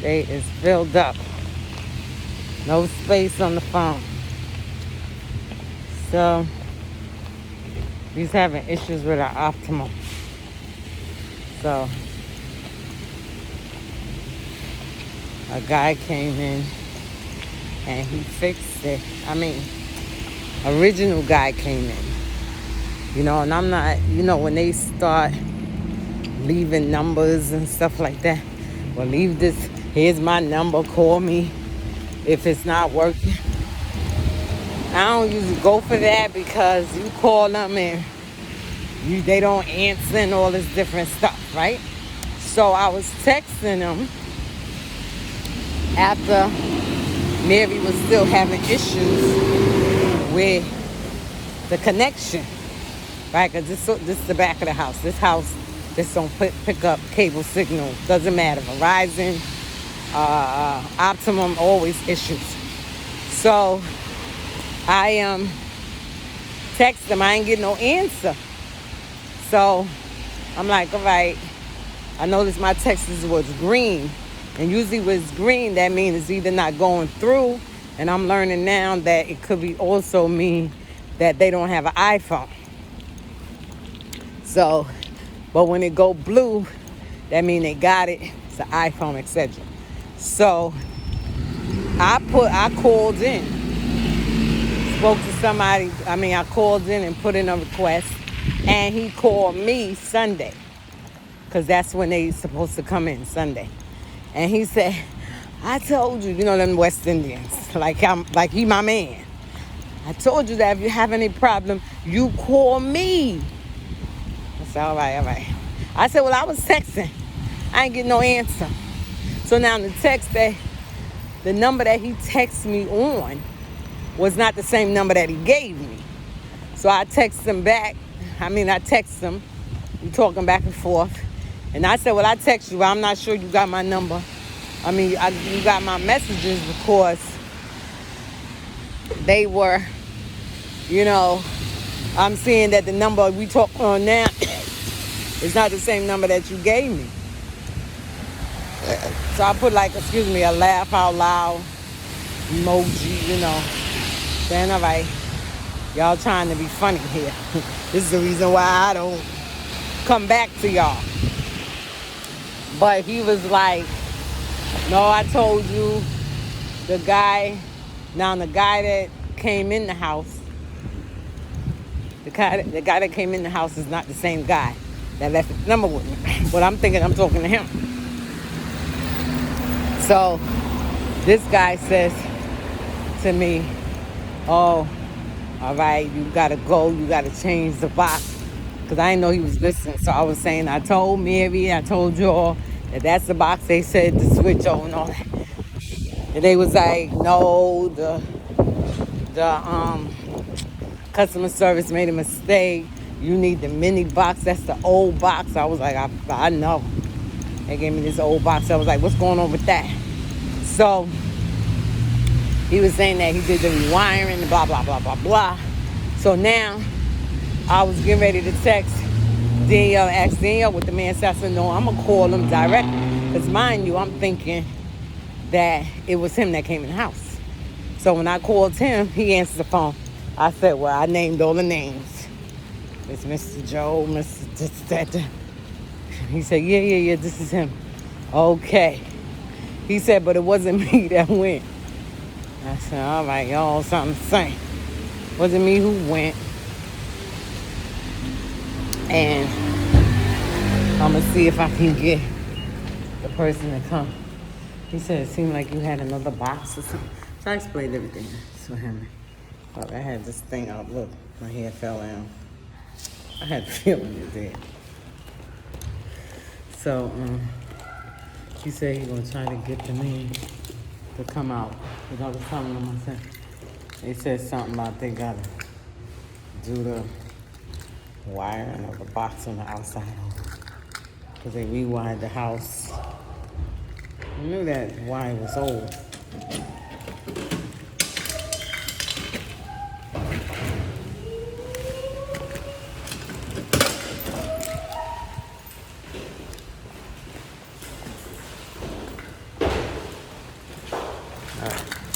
They is filled up. No space on the phone. So he's having issues with our Optimum. So a guy came in and he fixed it. I mean, original guy came in. And I'm not, when they start leaving numbers and stuff like that. Well, leave this. Here's my number. Call me if it's not working. I don't usually go for that because you call them and they don't answer and all this different stuff, right? So I was texting them after Mary was still having issues with the connection, right? Because this is the back of the house. This house just don't pick up cable signal. Doesn't matter. Verizon, Optimum, always issues. So I text them. I ain't getting no answer. So I'm like, all right. I noticed my text was green. And usually when it's green, that means it's either not going through. And I'm learning now that it could be also mean that they don't have an iPhone. So, but when it go blue, that means they got it. It's an iPhone, etc. So I called in. Spoke to somebody. I called in and put in a request. And he called me Sunday. Because that's when they supposed to come in, Sunday. And he said, I told you, them West Indians, like he my man. I told you that if you have any problem, you call me. I said, all right. I said, well, I was texting. I ain't getting no answer. So now the number that he texted me on was not the same number that he gave me. So I texted him back. I text him. We talking back and forth. And I said, well, I text you, but I'm not sure you got my number. You got my messages because they were, I'm seeing that the number we talk on now is not the same number that you gave me. So I put a laugh out loud emoji, saying, all right, y'all trying to be funny here. This is the reason why I don't come back to y'all. But he was like, no, I told you the guy that came in the house, the guy that came in the house is not the same guy that left his number with me. But I'm thinking I'm talking to him. So this guy says to me, oh, all right, you got to go. You got to change the box. Because I didn't know he was listening. So I was saying, I told Mary, I told you all that's the box they said to switch over and all that. And they was like, no, the customer service made a mistake. You need the mini box. That's the old box. I was like, I know. They gave me this old box. I was like, what's going on with that? So he was saying that he did the rewiring, blah, blah, blah, blah, blah. So now I was getting ready to text Danielle, ask Danielle what the man said. I said, no, I'm going to call him directly. Because mind you, I'm thinking that it was him that came in the house. So when I called him, he answered the phone. I said, well, I named all the names. It's Mr. Joe, Mr. That. He said, yeah, this is him. Okay. He said, but it wasn't me that went. I said, all right, y'all, something to say. Wasn't me who went. And I'm going to see if I can get the person to come. He said, it seemed like you had another box or something. So I explained everything to him. But I had this thing out. Look, my hair fell down. I had the feeling it did. So he said he going to try to get the man to come out. Because I was telling him, I said, they said something about they got to do the wiring of the box on the outside because they rewired the house. I knew that wire was old. All right.